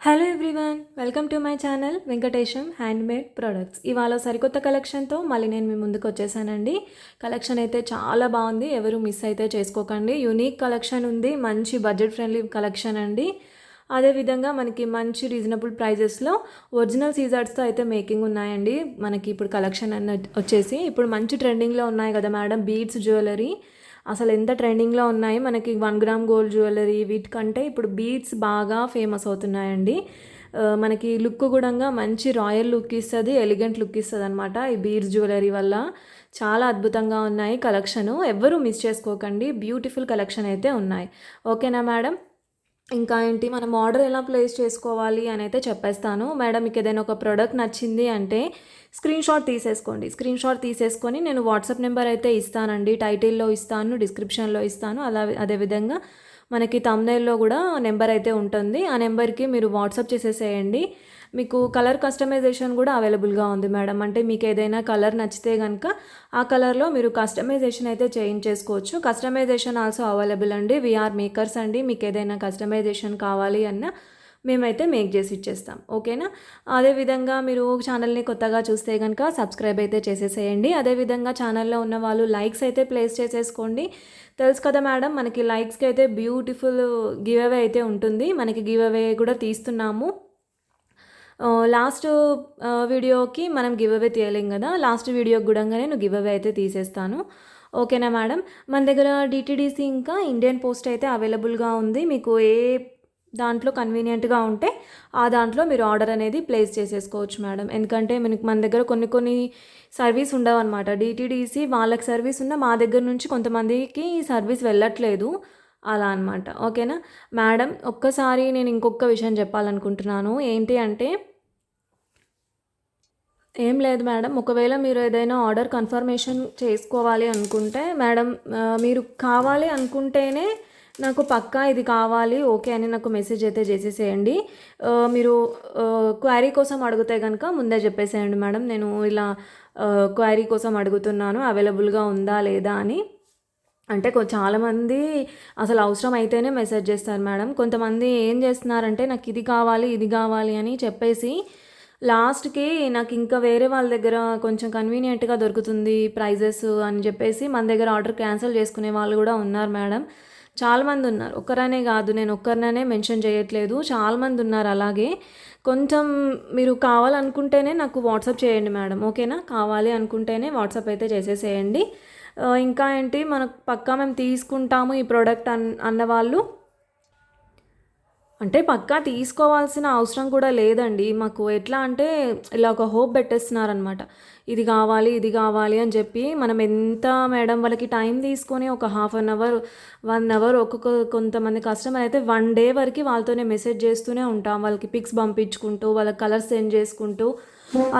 Hello everyone, welcome to my channel Venkatesham handmade products. ఇవాళ సరికొత్త కలెక్షన్తో మళ్ళీ నేను మీ ముందుకు వచ్చేసానండి. కలెక్షన్ అయితే చాలా బాగుంది, ఎవరు మిస్ అయితే చేసుకోకండి. యూనిక్ కలెక్షన్ ఉంది, మంచి బడ్జెట్ ఫ్రెండ్లీ కలెక్షన్ అండి. అదేవిధంగా మనకి మంచి రీజనబుల్ ప్రైజెస్లో ఒరిజినల్ సీజర్స్తో అయితే మేకింగ్ ఉన్నాయండి. మనకి ఇప్పుడు కలెక్షన్ అన్న వచ్చేసి ఇప్పుడు మంచి ట్రెండింగ్లో ఉన్నాయి కదా మేడం, బీడ్స్ జ్యువెలరీ అసలు ఎంత ట్రెండింగ్లో ఉన్నాయి. మనకి 1 గ్రామ్ గోల్డ్ జ్యువెలరీ వీటికంటే ఇప్పుడు బీడ్స్ బాగా ఫేమస్ అవుతున్నాయండి. మనకి లుక్ కూడా మంచి రాయల్ లుక్ ఇస్తుంది, ఎలిగెంట్ లుక్ ఇస్తుంది అనమాట. ఈ బీడ్స్ జ్యువెలరీ వల్ల చాలా అద్భుతంగా ఉన్నాయి కలెక్షను. ఎవ్వరూ మిస్ చేసుకోకండి, బ్యూటిఫుల్ కలెక్షన్ అయితే ఉన్నాయి. ఓకేనా మేడం? ఇంకా ఏంటి, మనం ఆర్డర్ ఎలా ప్లేస్ చేసుకోవాలి అని అయితే చెప్పేస్తాను మేడం. మీకు ఏదైనా ఒక ప్రోడక్ట్ నచ్చింది అంటే స్క్రీన్ షాట్ తీసేసుకోండి. స్క్రీన్ షాట్ తీసేసుకొని నేను వాట్సాప్ నెంబర్ అయితే ఇస్తానండి, టైటిల్లో ఇస్తాను, డిస్క్రిప్షన్లో ఇస్తాను. అదేవిధంగా మనకి థంబ్నెయిల్లో కూడా నెంబర్ అయితే ఉంటుంది. ఆ నెంబర్కి మీరు వాట్సాప్ చేసేసేయండి. మీకు కలర్ కస్టమైజేషన్ కూడా అవైలబుల్గా ఉంది మేడం. అంటే మీకు ఏదైనా కలర్ నచ్చితే కనుక ఆ కలర్లో మీరు కస్టమైజేషన్ అయితే చేయించేసుకోవచ్చు. కస్టమైజేషన్ ఆల్సో అవైలబుల్ అండి. వీఆర్ మేకర్స్ అండి. మీకు ఏదైనా కస్టమైజేషన్ కావాలి అన్నా మేమైతే మేక్ చేసి ఇచ్చేస్తాం. ఓకేనా? అదేవిధంగా మీరు ఛానల్ని కొత్తగా చూస్తే కనుక సబ్స్క్రైబ్ అయితే చేసేసేయండి. అదేవిధంగా ఛానల్లో ఉన్న వాళ్ళు లైక్స్ అయితే ప్లేస్ చేసేసుకోండి. తెలుసు కదా మేడం, మనకి లైక్స్కి అయితే బ్యూటిఫుల్ గివ్ అవే అయితే ఉంటుంది. మనకి గివ్ అవే కూడా తీస్తున్నాము. లాస్ట్ వీడియోకి మనం గివ్ అవే తీయలేం కదా, లాస్ట్ వీడియోకి కూడా నేను గివ్ అవే అయితే తీసేస్తాను. ఓకేనా మేడం? మన దగ్గర డిటీడీసీ ఇంకా ఇండియన్ పోస్ట్ అయితే అవైలబుల్గా ఉంది. మీకు ఏ దాంట్లో కన్వీనియంట్గా ఉంటే ఆ దాంట్లో మీరు ఆర్డర్ అనేది ప్లేస్ చేసేసుకోవచ్చు మేడం. ఎందుకంటే మన దగ్గర కొన్ని సర్వీస్ ఉండవు అనమాట. డిటీడీసీ వాళ్ళకి సర్వీస్ ఉన్న మా దగ్గర నుంచి కొంతమందికి సర్వీస్ వెళ్ళట్లేదు, అలా అనమాట. ఓకేనా మేడం? ఒక్కసారి నేను ఇంకొక విషయం చెప్పాలనుకుంటున్నాను. ఏంటి అంటే, ఏం లేదు మేడం, ఒకవేళ మీరు ఏదైనా ఆర్డర్ కన్ఫర్మేషన్ చేసుకోవాలి అనుకుంటే మేడం, మీరు కావాలి అనుకుంటేనే నాకు పక్కా ఇది కావాలి ఓకే అని నాకు మెసేజ్ అయితే చేసేసేయండి. మీరు క్వైరీ కోసం అడిగితే కనుక ముందే చెప్పేసేయండి మేడం, నేను ఇలా క్వైరీ కోసం అడుగుతున్నాను, అవైలబుల్గా ఉందా లేదా అని. అంటే చాలామంది అసలు అవసరం అయితేనే మెసేజ్ చేస్తారు మేడం. కొంతమంది ఏం చేస్తున్నారంటే నాకు ఇది కావాలి ఇది కావాలి అని చెప్పేసి లాస్ట్కి నాకు ఇంకా వేరే వాళ్ళ దగ్గర కొంచెం కన్వీనియంట్గా దొరుకుతుంది ప్రైజెస్ అని చెప్పేసి మన దగ్గర ఆర్డర్ క్యాన్సిల్ చేసుకునే వాళ్ళు కూడా ఉన్నారు మేడం. చాలామంది ఉన్నారు, ఒక్కరనే కాదు, నేను ఒక్కరిననే మెన్షన్ చేయట్లేదు, చాలామంది ఉన్నారు అలాగే. కొంచెం మీరు కావాలనుకుంటేనే నాకు వాట్సాప్ చేయండి మేడం. ఓకేనా? కావాలి అనుకుంటేనే వాట్సాప్ అయితే చేసేసేయండి. ఇంకా ఏంటి, మనకు పక్కా మేము తీసుకుంటాము ఈ ప్రోడక్ట్ అన్నవాళ్ళు అంటే పక్కా తీసుకోవాల్సిన అవసరం కూడా లేదండి. మాకు ఎట్లా అంటే ఇలా ఒక హోప్ పెట్టేస్తున్నారనమాట, ఇది కావాలి ఇది కావాలి అని చెప్పి. మనం ఎంత మేడం వాళ్ళకి టైం తీసుకొని ఒక ½ 1 అవర్ కొంతమంది కస్టమర్ అయితే 1 డే వరకు వాళ్ళతోనే మెసేజ్ చేస్తూనే ఉంటాం, వాళ్ళకి పిక్స్ పంపించుకుంటూ వాళ్ళకి కలర్స్ సెండ్ చేసుకుంటూ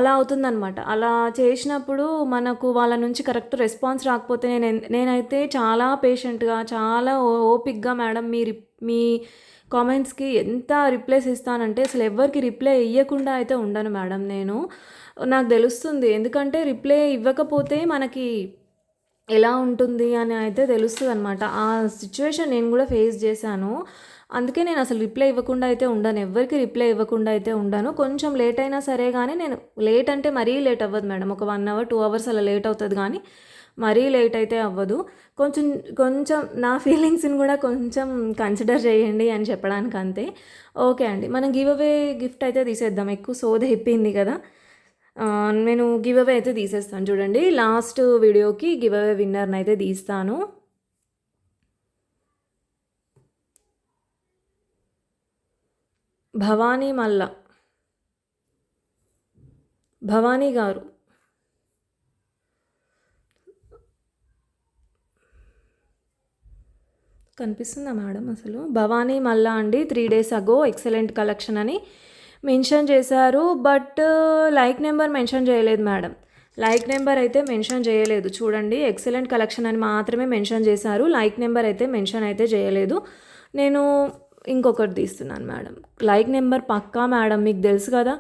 అలా అవుతుందనమాట. అలా చేసినప్పుడు మనకు వాళ్ళ నుంచి కరెక్ట్ రెస్పాన్స్ రాకపోతే నేనైతే చాలా పేషెంట్గా చాలా ఓపిక్గా మేడం మీ కామెంట్స్కి ఎంత రిప్లైస్ ఇస్తానంటే అసలు ఎవరికి రిప్లై ఇవ్వకుండా అయితే ఉండను మేడం నేను. నాకు తెలుస్తుంది, ఎందుకంటే రిప్లై ఇవ్వకపోతే మనకి ఎలా ఉంటుంది అని అయితే తెలుస్తుంది అనమాట. ఆ సిచ్యువేషన్ నేను కూడా ఫేస్ చేశాను. అందుకే నేను అసలు రిప్లై ఇవ్వకుండా అయితే ఉండను, ఎవరికి రిప్లై ఇవ్వకుండా అయితే ఉండను. కొంచెం లేట్ అయినా సరే కానీ, నేను లేట్ అంటే మరీ లేట్ అవ్వదు మేడం, ఒక 1 అవర్ 2 అవర్స్ అలా లేట్ అవుతుంది కానీ మరీ లేట్ అయితే అవ్వదు. కొంచెం కొంచెం నా ఫీలింగ్స్ని కూడా కొంచెం కన్సిడర్ చేయండి అని చెప్పడానికి అంతే. ఓకే అండి, మనం గివ్ అవే గిఫ్ట్ అయితే తీసేద్దాం, ఎక్కువ సోది అయిపోయింది కదా. నేను గివ్ అవే అయితే తీసేస్తాను చూడండి. లాస్ట్ వీడియోకి గివ్ అవే విన్నర్ని అయితే తీస్తాను. భవానీ గారు కనిపిస్తుందా మేడం? అసలు భవానీ మల్లా అండి, 3 days అగో ఎక్సలెంట్ కలెక్షన్ అని మెన్షన్ చేశారు. బట్ లైక్ నెంబర్ మెన్షన్ చేయలేదు మేడం, లైక్ నెంబర్ అయితే మెన్షన్ చేయలేదు. చూడండి, ఎక్సలెంట్ కలెక్షన్ అని మాత్రమే మెన్షన్ చేశారు, లైక్ నెంబర్ అయితే మెన్షన్ అయితే చేయలేదు. నేను ఇంకొకటి తీస్తున్నాను మేడం, లైక్ నెంబర్ పక్కా మేడం, మీకు తెలుసు కదా.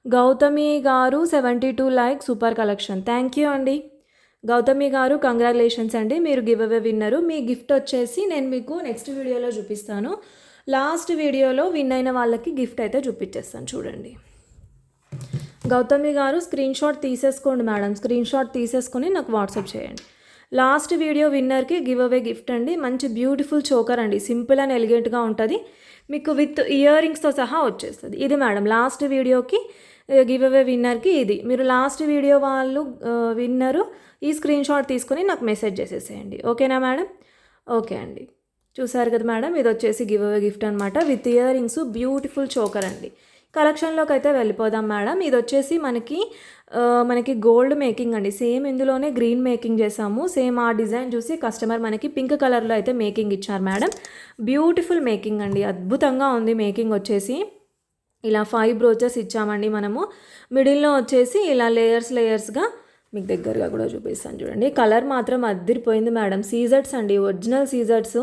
గౌతమి గారు 72 like, super collection, thank you అండి. గౌతమి గారు కంగ్రాచులేషన్స్ అండి, మీరు గివ్ అవే విన్నరు. మీ గిఫ్ట్ వచ్చేసి నేను మీకు నెక్స్ట్ వీడియోలో చూపిస్తాను. లాస్ట్ వీడియోలో విన్ అయిన వాళ్ళకి గిఫ్ట్ అయితే చూపించేస్తాను చూడండి. గౌతమి గారు స్క్రీన్ షాట్ తీసేసుకోండి మేడం, స్క్రీన్ షాట్ తీసేసుకొని నాకు వాట్సాప్ చేయండి. లాస్ట్ వీడియో విన్నర్కి గివ్ అవే గిఫ్ట్ అండి. మంచి బ్యూటిఫుల్ చోకర్ అండి, సింపుల్ అండ్ ఎలిగెంట్గా ఉంటుంది, మీకు విత్ ఇయర్ రింగ్స్తో సహా వచ్చేస్తుంది. ఇది మేడం లాస్ట్ వీడియోకి గివ్ అవే విన్నర్కి ఇది. మీరు లాస్ట్ వీడియో వాళ్ళు విన్నరు ఈ స్క్రీన్ షాట్ తీసుకొని నాకు మెసేజ్ చేసేసేయండి. ఓకేనా మేడం? ఓకే అండి, చూసారు కదా మేడం, ఇది వచ్చేసి గివ్ అవే గిఫ్ట్ అనమాట, with ear rings, beautiful choker అండి. కలెక్షన్లోకి అయితే వెళ్ళిపోదాం మేడం. ఇది వచ్చేసి మనకి గోల్డ్ మేకింగ్ అండి, సేమ్ ఇందులోనే గ్రీన్ మేకింగ్ చేసాము. సేమ్ ఆ డిజైన్ చూసి కస్టమర్ మనకి పింక్ కలర్లో అయితే మేకింగ్ ఇచ్చారు మేడం. బ్యూటిఫుల్ మేకింగ్ అండి, అద్భుతంగా ఉంది మేకింగ్ వచ్చేసి. ఇలా 5 బ్రోచెస్ ఇచ్చామండి మనము. మిడిల్లో వచ్చేసి ఇలా లేయర్స్గా మీకు దగ్గరగా కూడా చూపిస్తాను చూడండి. కలర్ మాత్రం అద్దిరిపోయింది మేడం. సీజర్స్ అండి, ఒరిజినల్ సీజర్స్.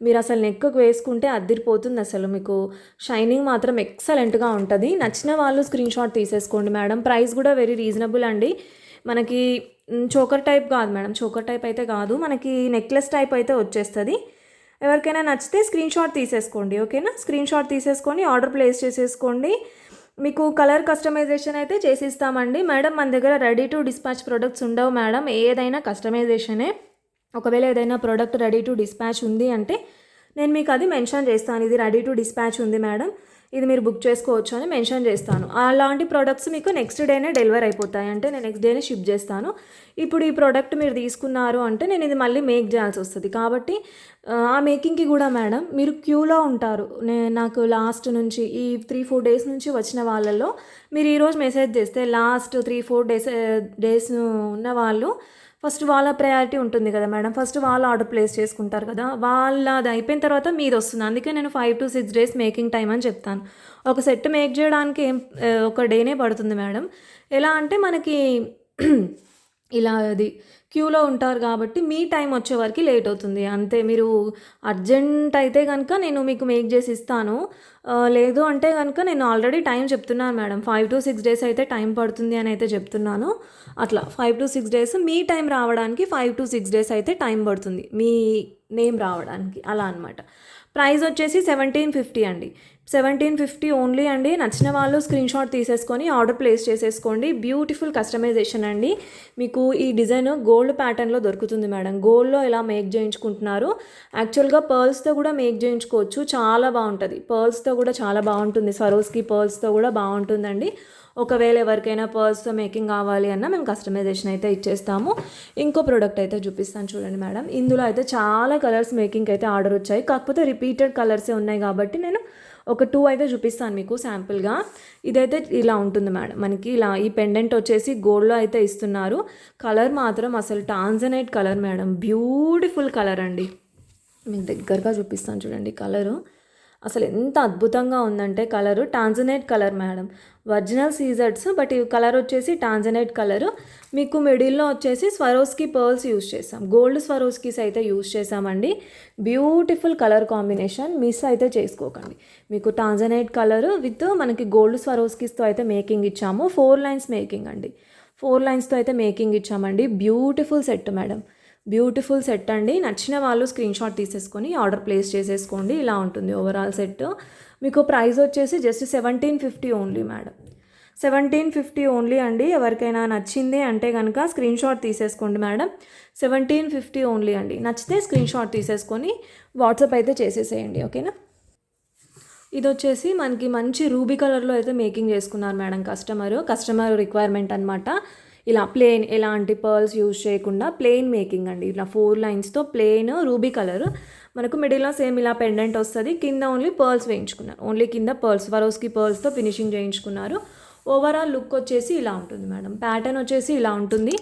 మీరు అసలు నెక్కు వేసుకుంటే అద్దిరిపోతుంది, అసలు మీకు షైనింగ్ మాత్రం ఎక్సలెంట్గా ఉంటుంది. నచ్చిన వాళ్ళు స్క్రీన్ షాట్ తీసేసుకోండి మేడం. ప్రైస్ కూడా వెరీ రీజనబుల్ అండి. మనకి చోకర్ టైప్ కాదు మేడం, చోకర్ టైప్ అయితే కాదు, మనకి నెక్లెస్ టైప్ అయితే వచ్చేస్తుంది. ఎవరికైనా నచ్చితే స్క్రీన్ షాట్ తీసేసుకోండి. ఓకేనా? స్క్రీన్ షాట్ తీసేసుకొని ఆర్డర్ ప్లేస్ చేసేసుకోండి. మీకు కలర్ కస్టమైజేషన్ అయితే చేసిస్తామండి మేడం. మన దగ్గర రెడీ టు డిస్పాచ్ ప్రొడక్ట్స్ ఉండవు మేడం, ఏదైనా కస్టమైజేషనే. ఒకవేళ ఏదైనా ప్రోడక్ట్ రెడీ టు డిస్పాచ్ ఉంది అంటే నేను మీకు అది మెన్షన్ చేస్తాను, ఇది రెడీ టు డిస్పాచ్ ఉంది మేడం, ఇది మీరు బుక్ చేసుకోవచ్చు అని మెన్షన్ చేస్తాను. అలాంటి ప్రోడక్ట్స్ మీకు నెక్స్ట్ డేనే డెలివర్ అయిపోతాయి, అంటే నేను నెక్స్ట్ డేనే షిప్ చేస్తాను. ఇప్పుడు ఈ ప్రోడక్ట్ మీరు తీసుకున్నారు అంటే నేను ఇది మళ్ళీ మేక్ చేయాల్సి వస్తుంది, కాబట్టి ఆ మేకింగ్కి కూడా మేడం మీరు క్యూలో ఉంటారు. నాకు లాస్ట్ నుంచి ఈ 3-4 డేస్ నుంచి వచ్చిన వాళ్ళలో మీరు ఈరోజు మెసేజ్ చేస్తే లాస్ట్ 3-4 డేస్ ఉన్న వాళ్ళు ఫస్ట్ వాళ్ళ ప్రయారిటీ ఉంటుంది కదా మేడం, ఫస్ట్ వాళ్ళు ఆర్డర్ ప్లేస్ చేసుకుంటారు కదా, వాళ్ళది అయిపోయిన తర్వాత మీది వస్తుంది. అందుకే నేను 5 to 6 days మేకింగ్ టైం అని చెప్తాను. ఒక సెట్ మేక్ చేయడానికి ఒక డేనే పడుతుంది మేడం. ఎలా అంటే మనకి ఇలా అది క్యూలో ఉంటారు కాబట్టి మీ టైం వచ్చే వరకు లేట్ అవుతుంది అంతే. మీరు అర్జెంట్ అయితే కనుక నేను మీకు మేక్ చేసి ఇస్తాను, లేదు అంటే కనుక నేను ఆల్రెడీ టైం చెప్తున్నాను మేడం, 5 to 6 days అయితే టైం పడుతుంది అని అయితే చెప్తున్నాను. అట్లా 5 to 6 days మీ టైం రావడానికి 5 to 6 days అయితే టైం పడుతుంది మీ నేమ్ రావడానికి, అలా అనమాట. ప్రైస్ వచ్చేసి 1750 అండి, 1750 ఓన్లీ అండి. నచ్చిన వాళ్ళు స్క్రీన్ షాట్ తీసేసుకొని ఆర్డర్ ప్లేస్ చేసేసుకోండి. బ్యూటిఫుల్ కస్టమైజేషన్ అండి. మీకు ఈ డిజైన్ గోల్డ్ ప్యాటర్న్లో దొరుకుతుంది మేడం. గోల్డ్లో ఎలా మేక్ చేయించుకుంటున్నారు, యాక్చువల్గా పర్ల్స్తో కూడా మేక్ చేయించుకోవచ్చు, చాలా బాగుంటుంది. పర్ల్స్తో కూడా చాలా బాగుంటుంది, సరోస్కి పర్ల్స్తో కూడా బాగుంటుందండి. ఒకవేళ ఎవరికైనా పర్ల్స్తో మేకింగ్ కావాలి అన్నా మేము కస్టమైజేషన్ అయితే ఇచ్చేస్తాము. ఇంకో ప్రోడక్ట్ అయితే చూపిస్తాను చూడండి మేడం. ఇందులో అయితే చాలా కలర్స్ మేకింగ్ అయితే ఆర్డర్ వచ్చాయి, కాకపోతే రిపీటెడ్ కలర్సే ఉన్నాయి కాబట్టి నేను ఒక 2 అయితే చూపిస్తాను మీకు శాంపుల్గా. ఇదైతే ఇలా ఉంటుంది మేడం, మనకి ఇలా ఈ పెండెంట్ వచ్చేసి గోల్డ్లో అయితే ఇస్తున్నారు. కలర్ మాత్రం అసలు tanzanite colour madam, beautiful colour అండి. మీకు దగ్గరగా చూపిస్తాను చూడండి, కలరు అసలు ఎంత అద్భుతంగా ఉందంటే colour tanzanite colour madam. Original సీజర్స్ బట్ ఈ కలర్ వచ్చేసి టాంజనైట్ కలరు. మీకు మిడిల్లో వచ్చేసి స్వరోస్కి పర్ల్స్ యూజ్ చేసాం, గోల్డ్ స్వరోస్కీస్ అయితే యూజ్ చేసామండి. బ్యూటిఫుల్ కలర్ కాంబినేషన్, మిస్ అయితే చేసుకోకండి. మీకు టాంజనైట్ కలరు విత్ మనకి గోల్డ్ స్వరోస్కీస్తో అయితే మేకింగ్ ఇచ్చాము. 4 lines మేకింగ్ అండి, 4 linesతో అయితే మేకింగ్ ఇచ్చామండి. Beautiful set madam, beautiful set అండి. నచ్చిన వాళ్ళు స్క్రీన్ షాట్ తీసేసుకొని ఆర్డర్ ప్లేస్ చేసేసుకోండి. ఇలా ఉంటుంది ఓవరాల్ సెట్. మీకు ప్రైస్ వచ్చేసి జస్ట్ 1750 ఓన్లీ మేడం, 1750 ఓన్లీ అండి. ఎవరికైనా నచ్చింది అంటే కనుక స్క్రీన్ షాట్ తీసేసుకోండి మేడం, 1750 ఓన్లీ అండి. నచ్చితే స్క్రీన్ షాట్ తీసేసుకొని వాట్సాప్ అయితే చేసేసేయండి. ఓకేనా? ఇది వచ్చేసి మనకి మంచి రూబీ కలర్లో అయితే మేకింగ్ చేసుకున్నారు మేడం కస్టమర్ రిక్వైర్మెంట్ అనమాట. ఇలా ప్లెయిన్ ఎలాంటి పర్ల్స్ యూజ్ చేయకుండా ప్లెయిన్ మేకింగ్ అండి. ఇలా 4 linesతో ప్లెయిన్ రూబీ కలర్. మనకు మిడిల్లో సేమ్ ఇలా పెండెంట్ వస్తుంది, కింద ఓన్లీ పర్ల్స్ వేయించుకున్నారు, ఓన్లీ కింద పర్ల్స్ స్వరోస్కి పర్ల్స్తో ఫినిషింగ్ చేయించుకున్నారు. ఓవరాల్ లుక్ వచ్చేసి ఇలా ఉంటుంది మేడం. ప్యాటర్న్ వచ్చేసి ఇలా ఉంటుంది,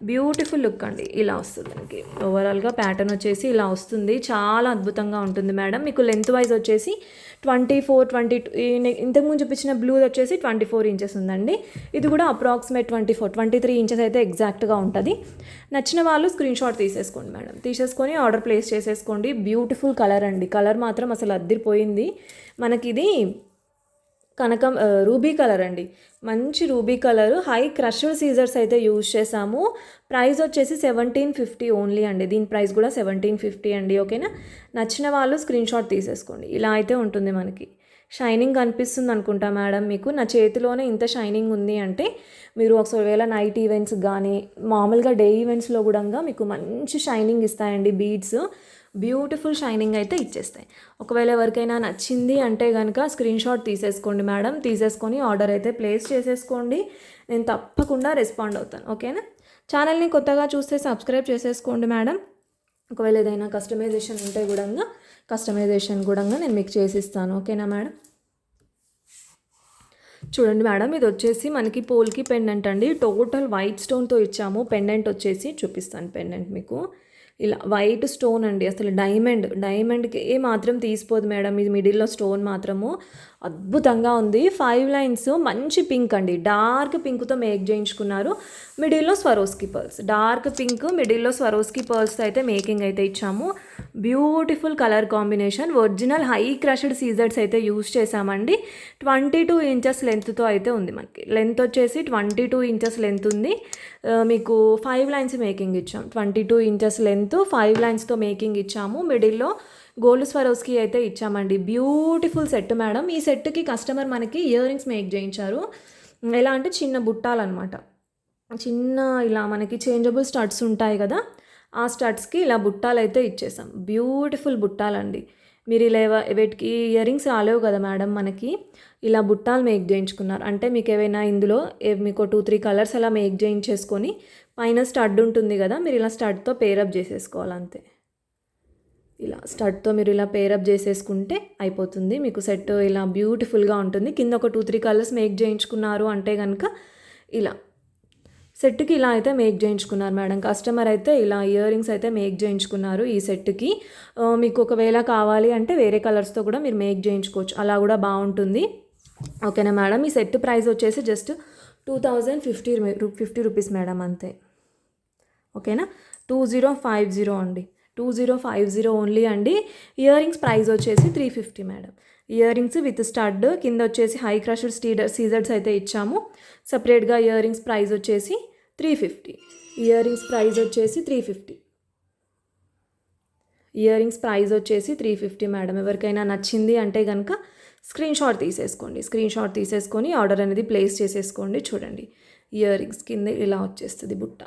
బ్యూటిఫుల్ లుక్ అండి. ఇలా వస్తుంది మనకి ఓవరాల్గా ప్యాటర్న్ వచ్చేసి ఇలా వస్తుంది, చాలా అద్భుతంగా ఉంటుంది మేడం. మీకు లెంత్ వైజ్ వచ్చేసి 24, 22, ఇంతకుముందు చూపించిన బ్లూ వచ్చేసి 24 inches ఉందండి. ఇది కూడా అప్రాక్సిమేట్ 24, 23 inches అయితే ఎగ్జాక్ట్గా ఉంటుంది. నచ్చిన వాళ్ళు స్క్రీన్ షాట్ తీసేసుకోండి మేడం, తీసేసుకొని ఆర్డర్ ప్లేస్ చేసేసుకోండి. బ్యూటిఫుల్ కలర్ అండి, కలర్ మాత్రం అసలు అద్దిరిపోయింది. మనకి ఇది రూబీ కలర్ అండి. మంచి రూబీ కలర్, హై క్రష్డ్ సీజర్స్ అయితే యూజ్ చేసాము. ప్రైస్ వచ్చేసి 1750 ఓన్లీ అండి. దీని ప్రైస్ కూడా 1750 అండి. ఓకేనా, నచ్చిన వాళ్ళు స్క్రీన్ షాట్ తీసేసుకోండి. ఇలా అయితే ఉంటుంది మనకి. షైనింగ్ కనిపిస్తుంది అనుకుంటా మేడం మీకు. నా చేతిలోనే ఇంత షైనింగ్ ఉంది అంటే మీరు ఒకవేళ నైట్ ఈవెంట్స్ కానీ మామూలుగా డే ఈవెంట్స్లో కూడా మీకు మంచి షైనింగ్ ఇస్తాయండి బీడ్స్. బ్యూటిఫుల్ షైనింగ్ అయితే ఇచ్చేస్తాయి. ఒకవేళ ఎవరికైనా నచ్చింది అంటే కనుక స్క్రీన్ షాట్ తీసేసుకోండి మేడం. తీసేసుకొని ఆర్డర్ అయితే ప్లేస్ చేసేసుకోండి. నేను తప్పకుండా రెస్పాండ్ అవుతాను. ఓకేనా, ఛానల్ని కొత్తగా చూస్తే సబ్స్క్రైబ్ చేసేసుకోండి మేడం. ఒకవేళ ఏదైనా కస్టమైజేషన్ ఉంటే కూడా నేను మీకు చేసిస్తాను. ఓకేనా మేడం. చూడండి మేడం, ఇది వచ్చేసి మనకి పోల్కి పెండెంట్ అండి. టోటల్ వైట్ స్టోన్తో ఇచ్చాము. పెండెంట్ వచ్చేసి చూపిస్తాను. పెండెంట్ మీకు ఇలా వైట్ స్టోన్ అండి. అసలు డైమండ్కి ఏ మాత్రం తీసిపోదు మేడం. ఇది మిడిల్లో స్టోన్ మాత్రము అద్భుతంగా ఉంది. 5 లైన్స్ మంచి పింక్ అండి. డార్క్ పింక్తో మేక్ చేయించుకున్నారు. మిడిల్లో స్వరోస్కి పర్ల్స్, డార్క్ పింక్ మిడిల్లో స్వరోస్కి పర్ల్స్ అయితే మేకింగ్ అయితే ఇచ్చాము. Beautiful colour combination. Original high crushed సీజర్స్ అయితే యూజ్ చేసామండి. 22 ఇంచెస్ లెంత్తో అయితే ఉంది మనకి. లెంత్ వచ్చేసి 22 ఇంచెస్ లెంత్ ఉంది. మీకు 5 లైన్స్ మేకింగ్ ఇచ్చాము. 22 ఇంచెస్ లెంత్ 5 లైన్స్తో మేకింగ్ ఇచ్చాము. మిడిల్లో గోల్డ్ స్వరోస్కి అయితే ఇచ్చామండి. Beautiful set madam. ఈ సెట్కి కస్టమర్ మనకి ఇయర్ రింగ్స్ మేక్ చేయించారు. ఎలా అంటే చిన్న బుట్టాలన్నమాట. చిన్న ఇలా మనకి చేంజబుల్ స్టడ్స్ ఉంటాయి కదా, ఆ స్టడ్స్కి ఇలా బుట్టాలు అయితే ఇచ్చేసాం. బ్యూటిఫుల్ బుట్టాలండి. మీరు ఇలా వీటికి ఇయర్ రింగ్స్ రాలేవు కదా మేడం, మనకి ఇలా బుట్టాలు మేక్ చేయించుకున్నారు అంటే మీకు ఏవైనా ఇందులో మీకు 2-3 కలర్స్ అలా మేక్ చేయించేసుకొని పైన స్టడ్ ఉంటుంది కదా, మీరు ఇలా స్టడ్తో పేరప్ చేసేసుకోవాలి అంతే. ఇలా స్టడ్తో మీరు ఇలా పేరప్ చేసేసుకుంటే అయిపోతుంది మీకు. సెట్ ఇలా బ్యూటిఫుల్గా ఉంటుంది. కింద ఒక 2-3 కలర్స్ మేక్ చేయించుకున్నారు అంటే కనుక ఇలా సెట్కి ఇలా అయితే మేక్ చేయించుకున్నారు మేడం. కస్టమర్ అయితే ఇలా ఇయర్ రింగ్స్ అయితే మేక్ చేయించుకున్నారు ఈ సెట్కి. మీకు ఒకవేళ కావాలి అంటే వేరే కలర్స్తో కూడా మీరు మేక్ చేయించుకోవచ్చు, అలా కూడా బాగుంటుంది. ఓకేనా మేడం. ఈ సెట్ ప్రైస్ వచ్చేసి జస్ట్ 2050 రూపీస్ మేడం, అంతే. ఓకేనా, 2050 అండి. 2050 ఓన్లీ అండి. ఇయర్ రింగ్స్ ప్రైస్ వచ్చేసి 350 madam. Ear rings with stud, కింద వచ్చేసి హై క్రష్డ్ సీజర్స్ అయితే ఇచ్చాము. సపరేట్గా ఇయర్ రింగ్స్ ప్రైస్ వచ్చేసి 350. ఇయర్ రింగ్స్ ప్రైస్ వచ్చేసి 350. ఇయర్ రింగ్స్ ప్రైస్ వచ్చేసి 350 మేడం. ఎవరికైనా నచ్చింది అంటే కనుక స్క్రీన్ షాట్ తీసేసుకోండి. స్క్రీన్ షాట్ తీసేసుకొని ఆర్డర్ అనేది ప్లేస్ చేసేసుకోండి. చూడండి, ఇయర్ రింగ్స్ కింద ఇలా వచ్చేస్తుంది బుట్ట.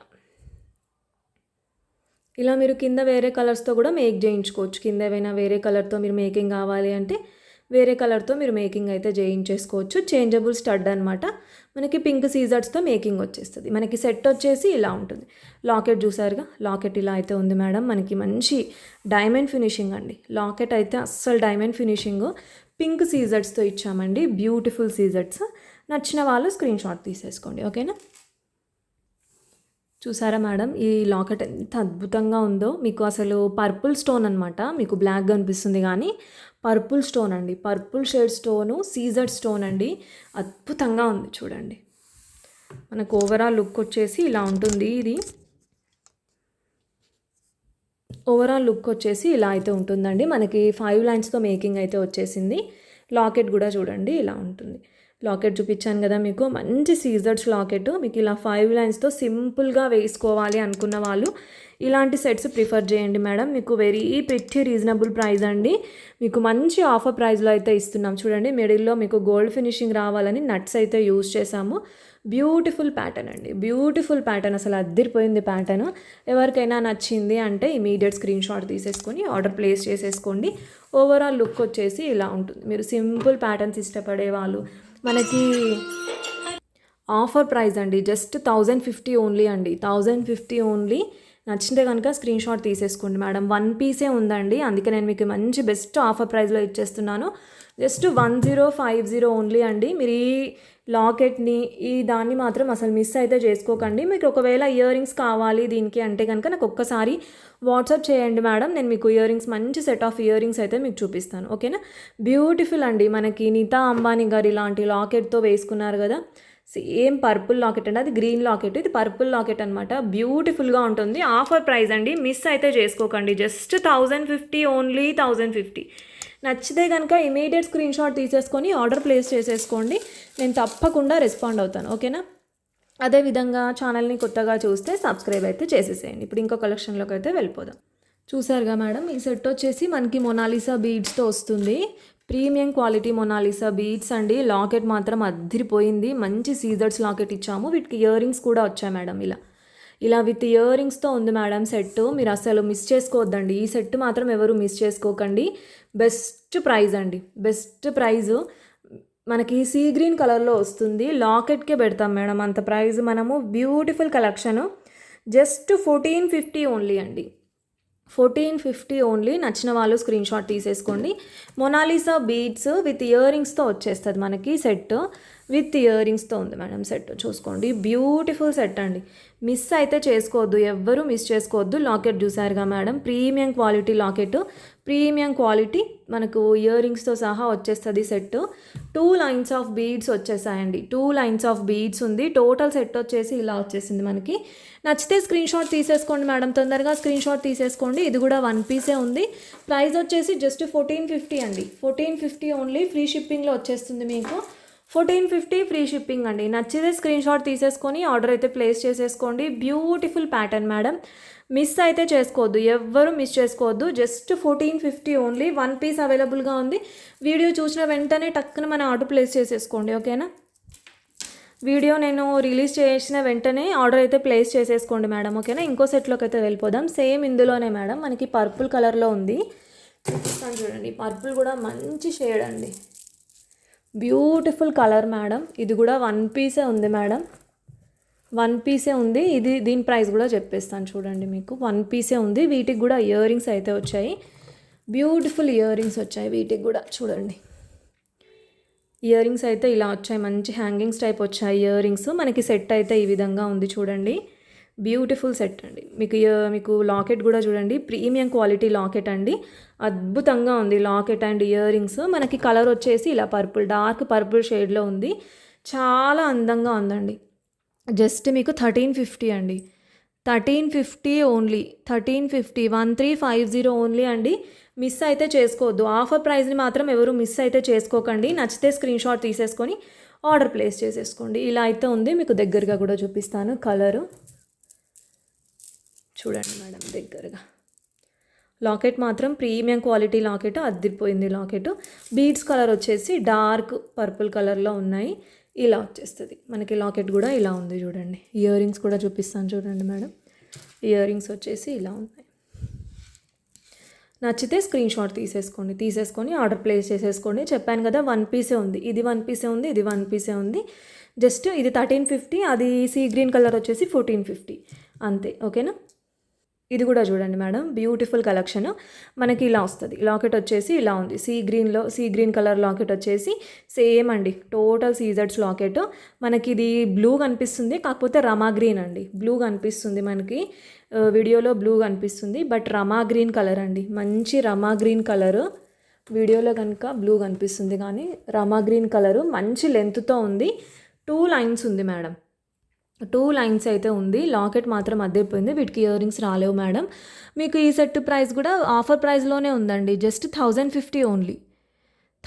ఇలా మీరు కింద వేరే కలర్స్తో కూడా మేక్ చేయించుకోవచ్చు. కింద ఏమైనా వేరే కలర్తో మీరు మేకింగ్ కావాలి అంటే వేరే కలర్తో మీరు మేకింగ్ అయితే చేయించేసుకోవచ్చు. చేంజబుల్ స్టడ్ అనమాట. మనకి పింక్ సీజర్స్తో మేకింగ్ వచ్చేస్తుంది. మనకి సెట్ వచ్చేసి ఇలా ఉంటుంది. లాకెట్ చూసారుగా, లాకెట్ ఇలా అయితే ఉంది మేడం. మనకి మంచి డైమండ్ ఫినిషింగ్ అండి. లాకెట్ అయితే అస్సలు డైమండ్ ఫినిషింగ్ పింక్ సీజర్స్తో ఇచ్చామండి. బ్యూటిఫుల్ సీజర్స్. నచ్చిన వాళ్ళు స్క్రీన్ షాట్ తీసేసుకోండి. ఓకేనా, చూసారా మేడం ఈ లాకెట్ ఎంత అద్భుతంగా ఉందో. మీకు అసలు పర్పుల్ స్టోన్ అనమాట. మీకు బ్లాక్ కనిపిస్తుంది కానీ పర్పుల్ స్టోన్ అండి. పర్పుల్ షేడ్ స్టోను, సీజర్ స్టోన్ అండి. అద్భుతంగా ఉంది చూడండి. మనకు ఓవరాల్ లుక్ వచ్చేసి ఇలా ఉంటుంది. ఇది ఓవరాల్ లుక్ వచ్చేసి ఇలా అయితే ఉంటుందండి. మనకి 5 లైన్స్తో మేకింగ్ అయితే వచ్చేసింది. లాకెట్ కూడా చూడండి ఇలా ఉంటుంది. లాకెట్ చూపించాను కదా మీకు, మంచి సీజర్స్ లాకెట్. మీకు ఇలా 5 లైన్స్తో సింపుల్గా వేసుకోవాలి అనుకున్న వాళ్ళు ఇలాంటి సెట్స్ ప్రిఫర్ చేయండి మేడం. మీకు వెరీ ప్రిటీ రీజనబుల్ ప్రైస్ అండి. మీకు మంచి ఆఫర్ ప్రైస్లో అయితే ఇస్తున్నాం. చూడండి, మిడిల్లో మీకు గోల్డ్ ఫినిషింగ్ రావాలని నట్స్ అయితే యూజ్ చేసాము. బ్యూటిఫుల్ ప్యాటర్న్ అండి. బ్యూటిఫుల్ ప్యాటర్న్, అసలు అద్దిరిపోయింది ప్యాటర్న్. ఎవరికైనా నచ్చింది అంటే ఇమీడియట్ స్క్రీన్ షాట్ తీసేసుకొని ఆర్డర్ ప్లేస్ చేసేసుకోండి. ఓవరాల్ లుక్ వచ్చేసి ఇలా ఉంటుంది. మీరు సింపుల్ ప్యాటర్న్స్ ఇష్టపడే వాళ్ళు మనకి ఆఫర్ ప్రైస్ అండి. జస్ట్ 1050 ఓన్లీ అండి. 1050 ఓన్లీ. నచ్చితే కనుక స్క్రీన్ షాట్ తీసేసుకోండి మేడం. 1 పీసే ఉందండి, అందుకే నేను మీకు మంచి బెస్ట్ ఆఫర్ ప్రైస్లో ఇచ్చేస్తున్నాను. జస్ట్ 1050 ఓన్లీ అండి. మీరు ఈ లాకెట్ని దాన్ని మాత్రం అసలు మిస్ అయితే చేసుకోకండి. మీకు ఒకవేళ ఇయర్ రింగ్స్ కావాలి దీనికి అంటే కనుక నాకు ఒక్కసారి వాట్సాప్ చేయండి మేడం. నేను మీకు ఇయర్ రింగ్స్ మంచి సెట్ ఆఫ్ ఇయర్ రింగ్స్ అయితే మీకు చూపిస్తాను. ఓకేనా, బ్యూటిఫుల్ అండి. మనకి నీతా అంబానీ గారు ఇలాంటి లాకెట్తో వేసుకున్నారు కదా, సేమ్ పర్పుల్ లాకెట్ అండి. అది గ్రీన్ లాకెట్, ఇది పర్పుల్ లాకెట్ అనమాట. బ్యూటిఫుల్గా ఉంటుంది. ఆఫర్ ప్రైస్ అండి, మిస్ అయితే చేసుకోకండి. Just 1050 only. 1050. నచ్చితే కనుక ఇమీడియట్ స్క్రీన్ షాట్ తీసేసుకొని ఆర్డర్ ప్లేస్ చేసేసుకోండి. నేను తప్పకుండా రెస్పాండ్ అవుతాను, ఓకేనా. అదేవిధంగా ఛానల్ని కొత్తగా చూస్తే సబ్స్క్రైబ్ అయితే చేసేసేయండి. ఇప్పుడు ఇంకో కలెక్షన్లోకి అయితే వెళ్ళిపోదాం. చూసారుగా మేడం, ఈ సెట్ వచ్చేసి మనకి మొనాలిసా బీడ్స్తో వస్తుంది. ప్రీమియం క్వాలిటీ మొనాలిసా బీడ్స్ అండి. లాకెట్ మాత్రం అద్దిరిపోయింది. మంచి సీజర్స్ లాకెట్ ఇచ్చాము. వీటికి ఇయర్ రింగ్స్ కూడా వచ్చాయి మేడం. ఇలా విత్ ఇయర్ రింగ్స్తో ఉంది మేడం సెట్. మీరు అసలు మిస్ చేసుకోవద్దండి. ఈ సెట్ మాత్రం ఎవరు మిస్ చేసుకోకండి. బెస్ట్ ప్రైజ్ అండి, బెస్ట్ ప్రైజు. మనకి సీ గ్రీన్ కలర్లో వస్తుంది. లాకెట్కే పెడతాం మేడం అంత ప్రైజ్ మనము. Beautiful collection. జస్ట్ 1450 ఓన్లీ అండి. 1450 ఓన్లీ. నచ్చిన వాళ్ళు స్క్రీన్ షాట్ తీసేసుకోండి. మొనాలిసా బీడ్స్ విత్ ఇయర్ రింగ్స్తో వచ్చేస్తుంది మనకి సెట్. విత్ ఇయర్ రింగ్స్తో ఉంది మేడం సెట్. చూసుకోండి, బ్యూటిఫుల్ సెట్ అండి. మిస్ అయితే చేసుకోవద్దు, ఎవ్వరూ మిస్ చేసుకోవద్దు. లాకెట్ చూసారుగా madam, premium quality locket, premium quality మనకు ఇయర్ రింగ్స్తో సహా వచ్చేస్తుంది సెట్. 2 లైన్స్ ఆఫ్ బీడ్స్ వచ్చేసాయండి. 2 లైన్స్ ఆఫ్ బీడ్స్ ఉంది. టోటల్ సెట్ వచ్చేసి ఇలా వచ్చేసింది మనకి. నచ్చితే స్క్రీన్ షాట్ తీసేసుకోండి మేడం, తొందరగా స్క్రీన్ షాట్ తీసేసుకోండి. ఇది కూడా 1 పీసే ఉంది. ప్రైస్ వచ్చేసి జస్ట్ 1450 అండి. 1450 ఓన్లీ. ఫ్రీ షిప్పింగ్లో వచ్చేస్తుంది మీకు. 1450 ఫ్రీ షిప్పింగ్ అండి. నచ్చితే స్క్రీన్ షాట్ తీసేసుకొని ఆర్డర్ అయితే ప్లేస్ చేసేసుకోండి. Beautiful pattern madam. మిస్ అయితే చేసుకోవద్దు, ఎవ్వరూ మిస్ చేసుకోవద్దు. Just 1450 only. 1 పీస్ అవైలబుల్గా ఉంది. వీడియో చూసిన వెంటనే టక్కున మన ఆర్డర్ ప్లేస్ చేసేసుకోండి, ఓకేనా. వీడియో నేను రిలీజ్ చేసిన వెంటనే ఆర్డర్ అయితే ప్లేస్ చేసేసుకోండి మేడం, ఓకేనా. ఇంకో సెట్లోకి అయితే వెళ్ళిపోదాం. సేమ్ ఇందులోనే మేడం మనకి పర్పుల్ కలర్లో ఉంది. చూపిస్తాను చూడండి. పర్పుల్ కూడా మంచి షేడ్ అండి. Beautiful colour madam. ఇది కూడా 1 పీసే ఉంది మేడం. 1 పీసే ఉంది. దీని ప్రైస్ కూడా చెప్పేస్తాను చూడండి మీకు. 1 పీసే ఉంది. వీటికి కూడా ఇయర్ రింగ్స్ అయితే వచ్చాయి. బ్యూటిఫుల్ ఇయర్ రింగ్స్ వచ్చాయి వీటికి కూడా. చూడండి, ఇయర్ రింగ్స్ అయితే ఇలా వచ్చాయి. మంచి హ్యాంగింగ్స్ టైప్ వచ్చాయి ఇయర్ రింగ్స్. మనకి సెట్ అయితే ఈ విధంగా ఉంది చూడండి. బ్యూటిఫుల్ సెట్ అండి. మీకు లాకెట్ కూడా చూడండి, ప్రీమియం క్వాలిటీ లాకెట్ అండి. అద్భుతంగా ఉంది లాకెట్ అండ్ ఇయర్ రింగ్స్. మనకి కలర్ వచ్చేసి ఇలా పర్పుల్, డార్క్ పర్పుల్ షేడ్లో ఉంది. చాలా అందంగా ఉందండి. జస్ట్ మీకు 1350 అండి. 1350 ఓన్లీ. 1350, 1350 ఓన్లీ అండి. మిస్ అయితే చేసుకోవద్దు. ఆఫర్ ప్రైస్ని మాత్రం ఎవరు మిస్ అయితే చేసుకోకండి. నచ్చితే స్క్రీన్ షాట్ తీసేసుకొని ఆర్డర్ ప్లేస్ చేసేసుకోండి. ఇలా అయితే ఉంది. మీకు దగ్గరగా కూడా చూపిస్తాను కలరు. చూడండి మేడం దగ్గరగా. లాకెట్ మాత్రం ప్రీమియం క్వాలిటీ లాకెట్, అద్దిరిపోయింది లాకెట్. బీడ్స్ కలర్ వచ్చేసి డార్క్ పర్పుల్ కలర్లో ఉన్నాయి. ఇలా వచ్చేస్తుంది మనకి. లాకెట్ కూడా ఇలా ఉంది చూడండి. ఇయర్ రింగ్స్ కూడా చూపిస్తాను చూడండి మేడం. ఇయర్ రింగ్స్ వచ్చేసి ఇలా ఉన్నాయి. నచ్చితే స్క్రీన్ షాట్ తీసేసుకొని ఆర్డర్ ప్లేస్ చేసేసుకోండి. చెప్పాను కదా 1 పీసే ఉంది. ఇది 1 పీసే ఉంది. ఇది 1 పీసే ఉంది. జస్ట్ ఇది 1350, అది సీ గ్రీన్ కలర్ వచ్చేసి 1450 అంతే, ఓకేనా. ఇది కూడా చూడండి మేడం, బ్యూటిఫుల్ కలెక్షన్. మనకి ఇలా వస్తుంది. లాకెట్ వచ్చేసి ఇలా ఉంది. సీ గ్రీన్ కలర్ లాకెట్ వచ్చేసి సేమ్ అండి. టోటల్ సీజర్స్ లాకెట్. మనకి ఇది బ్లూ కనిపిస్తుంది, కాకపోతే రమా గ్రీన్ అండి. బ్లూ కనిపిస్తుంది మనకి వీడియోలో, బ్లూ కనిపిస్తుంది, బట్ రమా గ్రీన్ కలర్ అండి. మంచి రమా గ్రీన్ కలరు. వీడియోలో కనుక బ్లూ కనిపిస్తుంది, కానీ రమా గ్రీన్ కలరు మంచి లెంత్తో ఉంది. 2 లైన్స్ ఉంది మేడం. 2 లైన్స్ అయితే ఉంది. లాకెట్ మాత్రం అద్దెపోయింది. వీటికి ఇయర్ రింగ్స్ రాలేవు మేడం. మీకు ఈ సెట్ ప్రైస్ కూడా ఆఫర్ ప్రైస్లోనే ఉందండి. Just 1050 only.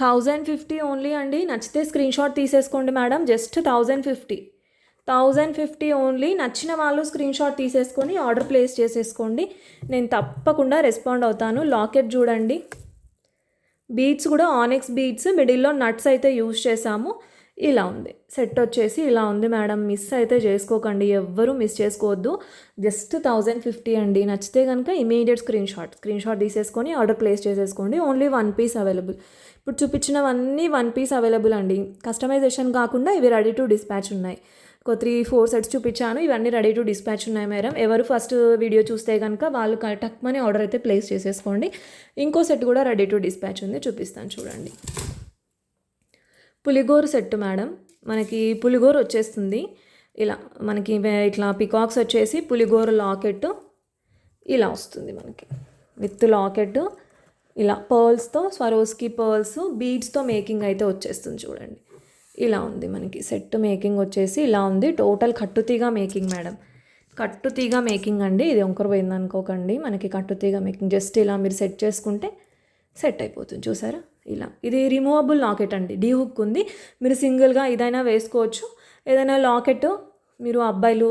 1050 ఓన్లీ అండి. నచ్చితే స్క్రీన్ షాట్ తీసేసుకోండి మేడం. Just 1050 only. నచ్చిన వాళ్ళు స్క్రీన్ షాట్ తీసేసుకొని ఆర్డర్ ప్లేస్ చేసేసుకోండి. నేను తప్పకుండా రెస్పాండ్ అవుతాను. లాకెట్ చూడండి. బీడ్స్ కూడా ఆనెక్స్ బీడ్స్, మిడిల్లో నట్స్ అయితే యూజ్ చేసాము. ఇలా ఉంది సెట్ వచ్చేసి ఇలా ఉంది మేడం. మిస్ అయితే చేసుకోకండి, ఎవ్వరూ మిస్ చేసుకోవద్దు. జస్ట్ 1050 అండి. నచ్చితే కనుక ఇమీడియట్ స్క్రీన్ షాట్ తీసేసుకొని ఆర్డర్ ప్లేస్ చేసేసుకోండి. Only 1 piece available. ఇప్పుడు చూపించినవన్నీ 1 పీస్ అవైలబుల్ అండి. కస్టమైజేషన్ కాకుండా ఇవి రెడీ టు డిస్పాచ్ ఉన్నాయి. ఒక 3-4 సెట్స్ చూపించాను. ఇవన్నీ రెడీ టు డిస్పాచ్ ఉన్నాయి మేడం. ఎవరు ఫస్ట్ వీడియో చూస్తే కనుక వాళ్ళు టక్మని ఆర్డర్ అయితే ప్లేస్ చేసేసుకోండి. ఇంకో సెట్ కూడా రెడీ టు డిస్పాచ్ ఉంది, చూపిస్తాను చూడండి. పులిగోరు సెట్ మేడం. మనకి పులిగోరు వచ్చేస్తుంది ఇలా. మనకి ఇట్లా పికాక్స్ వచ్చేసి పులిగోరు లాకెట్ ఇలా వస్తుంది మనకి. విత్ లాకెట్ ఇలా పర్ల్స్తో, స్వరోస్కి పర్ల్స్ బీడ్స్తో మేకింగ్ అయితే వచ్చేస్తుంది చూడండి. ఇలా ఉంది మనకి సెట్ మేకింగ్ వచ్చేసి ఇలా ఉంది. టోటల్ కట్టుతీగ మేకింగ్ మేడం. కట్టుతీగ మేకింగ్ అండి. ఇది వంకర పోయింది అనుకోకండి. మనకి కట్టుతీగ మేకింగ్. జస్ట్ ఇలా మీరు సెట్ చేసుకుంటే సెట్ అయిపోతుంది. చూసారా ఇలా. ఇది రిమూవబుల్ లాకెట్ అండి, డీ హుక్ ఉంది. మీరు సింగిల్గా ఇదైనా వేసుకోవచ్చు. ఏదైనా లాకెట్ మీరు అబ్బాయిలు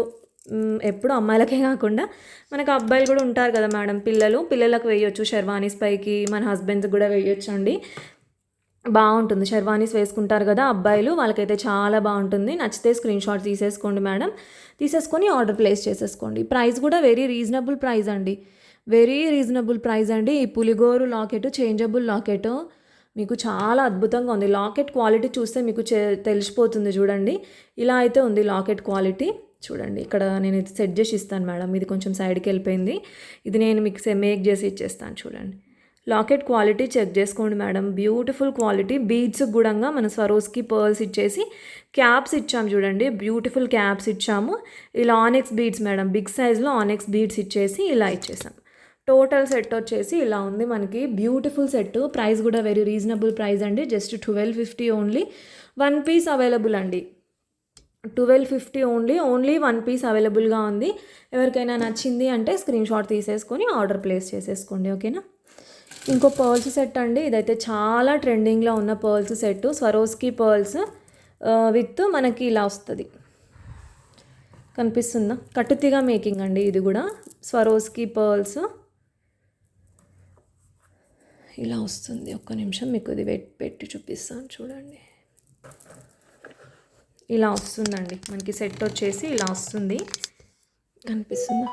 ఎప్పుడు అమ్మాయిలకే కాకుండా మనకు అబ్బాయిలు కూడా ఉంటారు కదా మేడం, పిల్లలకు వేయొచ్చు. షెర్వానీస్ పైకి మన హస్బెండ్స్కి కూడా వేయొచ్చు అండి, బాగుంటుంది. షెర్వానీస్ వేసుకుంటారు కదా అబ్బాయిలు, వాళ్ళకైతే చాలా బాగుంటుంది. నచ్చితే స్క్రీన్ షాట్ తీసేసుకోండి మేడం, తీసేసుకొని ఆర్డర్ ప్లేస్ చేసేసుకోండి. ప్రైస్ కూడా వెరీ రీజనబుల్ ప్రైస్ అండి, వెరీ రీజనబుల్ ప్రైస్ అండి. ఈ పులిగోరు లాకెట్, చేంజబుల్ లాకెట్ మీకు చాలా అద్భుతంగా ఉంది. లాకెట్ క్వాలిటీ చూస్తే మీకు తెలిసిపోతుంది చూడండి. ఇలా అయితే ఉంది లాకెట్ క్వాలిటీ చూడండి. ఇక్కడ నేను ఇది సెట్ చేసి ఇస్తాను మేడం, ఇది కొంచెం సైడ్కి వెళ్ళిపోయింది. ఇది నేను మీకు మేక్ చేసి ఇచ్చేస్తాను చూడండి. లాకెట్ క్వాలిటీ చెక్ చేసుకోండి మేడం, బ్యూటిఫుల్ క్వాలిటీ. బీడ్స్ కూడా మన స్వరోస్కి పర్ల్స్ ఇచ్చేసి క్యాప్స్ ఇచ్చాము చూడండి, బ్యూటిఫుల్ క్యాప్స్ ఇచ్చాము. ఇలా ఆనెక్స్ బీడ్స్ మేడం, బిగ్ సైజ్లో ఆనెక్స్ బీడ్స్ ఇచ్చేసి ఇలా ఇచ్చేసాం. టోటల్ సెట్ వచ్చేసి ఇలా ఉంది మనకి, బ్యూటిఫుల్ సెట్. ప్రైస్ కూడా వెరీ రీజనబుల్ ప్రైస్ అండి, జస్ట్ 1250 ఓన్లీ. 1 పీస్ అవైలబుల్ అండి, 1250 ఓన్లీ 1 పీస్ అవైలబుల్గా ఉంది. ఎవరికైనా నచ్చింది అంటే స్క్రీన్ షాట్ తీసేసుకొని ఆర్డర్ ప్లేస్ చేసేసుకోండి, ఓకేనా. ఇంకో పర్ల్స్ సెట్ అండి, ఇదైతే చాలా ట్రెండింగ్లో ఉన్న pearls set. Swarovski pearls with మనకి ఇలా వస్తుంది, కనిపిస్తుందా, కట్టుతీగా మేకింగ్ అండి. ఇది కూడా స్వరోస్కి పర్ల్స్ ఇలా వస్తుంది. ఒక్క నిమిషం మీకు ఇది పెట్టి చూపిస్తాను చూడండి. ఇలా వస్తుందండి మనకి సెట్ వచ్చేసి, ఇలా వస్తుంది, కనిపిస్తుందా,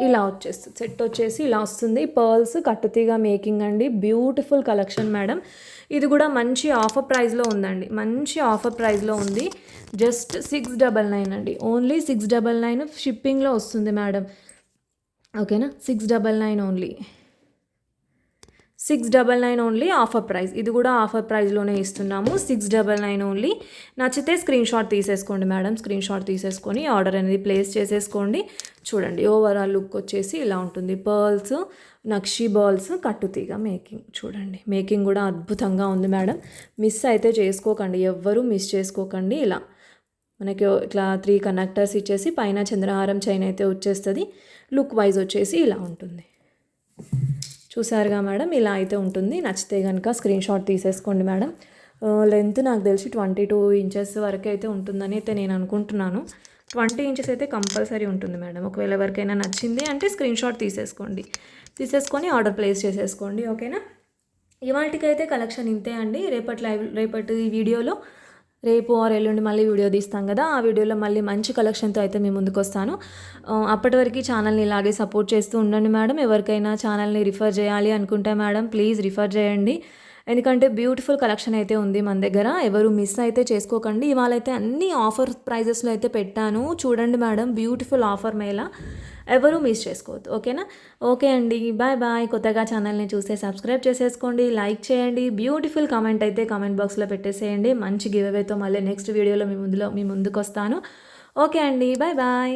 ఇలా వచ్చేస్తుంది సెట్ వచ్చేసి ఇలా వస్తుంది. పర్ల్స్ కట్టుతీగా మేకింగ్ అండి, బ్యూటిఫుల్ కలెక్షన్ మేడం. ఇది కూడా మంచి ఆఫర్ ప్రైస్లో ఉందండి, మంచి ఆఫర్ ప్రైస్లో ఉంది. జస్ట్ 699 అండి, ఓన్లీ 699 షిప్పింగ్లో వస్తుంది మేడం, ఓకేనా. 699 ఓన్లీ ఆఫర్ ప్రైస్. ఇది కూడా ఆఫర్ ప్రైస్లోనే ఇస్తున్నాము, 699 ఓన్లీ. నచ్చితే స్క్రీన్ షాట్ తీసేసుకోండి మేడం, స్క్రీన్ షాట్ తీసేసుకొని ఆర్డర్ అనేది ప్లేస్ చేసేసుకోండి. చూడండి ఓవరాల్ లుక్ వచ్చేసి ఇలా ఉంటుంది. పర్ల్స్, నక్షి బాల్స్, కట్టుతీగ మేకింగ్ చూడండి. మేకింగ్ కూడా అద్భుతంగా ఉంది మేడం, మిస్ అయితే చేసుకోకండి, ఎవ్వరూ మిస్ చేసుకోకండి. ఇలా మనకి ఇట్లా 3 కనెక్టర్స్ ఇచ్చేసి పైన చంద్రహారం చైన్ అయితే వచ్చేస్తుంది. లుక్ వైజ్ వచ్చేసి ఇలా ఉంటుంది, చూసారుగా మేడం, ఇలా అయితే ఉంటుంది. నచ్చితే కనుక స్క్రీన్ షాట్ తీసేసుకోండి మేడం. లెంత్ నాకు తెలిసి 22 ఇంచెస్ వరకు అయితే ఉంటుందని అయితే నేను అనుకుంటున్నాను. 20 ఇంచెస్ అయితే కంపల్సరీ ఉంటుంది మేడం. ఒకవేళ ఎవరికైనా నచ్చింది అంటే స్క్రీన్ షాట్ తీసేసుకొని ఆర్డర్ ప్లేస్ చేసేసుకోండి, ఓకేనా. ఇవాళకైతే కలెక్షన్ ఇంతే అండి. రేపటి ఈ వీడియోలో రేపు ఆర్ ఎల్లుండి మళ్ళీ వీడియో తీస్తాం కదా, ఆ వీడియోలో మళ్ళీ మంచి కలెక్షన్తో అయితే మీ ముందుకు వస్తాను. అప్పటి వరకు ఛానల్ని ఇలాగే సపోర్ట్ చేస్తూ ఉండండి మేడం. ఎవరికైనా ఛానల్ని రిఫర్ చేయాలి అనుకుంటే మేడం ప్లీజ్ రిఫర్ చేయండి, ఎందుకంటే బ్యూటిఫుల్ కలెక్షన్ అయితే ఉంది మన దగ్గర. ఎవరు మిస్ అయితే చేసుకోకండి. ఇవాళైతే అన్ని ఆఫర్ ప్రైజెస్లో అయితే పెట్టాను చూడండి మేడం, బ్యూటిఫుల్ ఆఫర్ మేళ, ఎవరు మిస్ చేసుకోవద్దు, ఓకేనా. ఓకే అండి, బాయ్ బాయ్. కొత్తగా ఛానల్ని చూస్తే సబ్స్క్రైబ్ చేసేసుకోండి, లైక్ చేయండి, బ్యూటిఫుల్ కామెంట్ అయితే కామెంట్ బాక్స్లో పెట్టేసేయండి. మంచి గివ్ అవేతో మళ్ళీ నెక్స్ట్ వీడియోలో మీ ముందుకు వస్తాను. ఓకే అండి, బాయ్ బాయ్.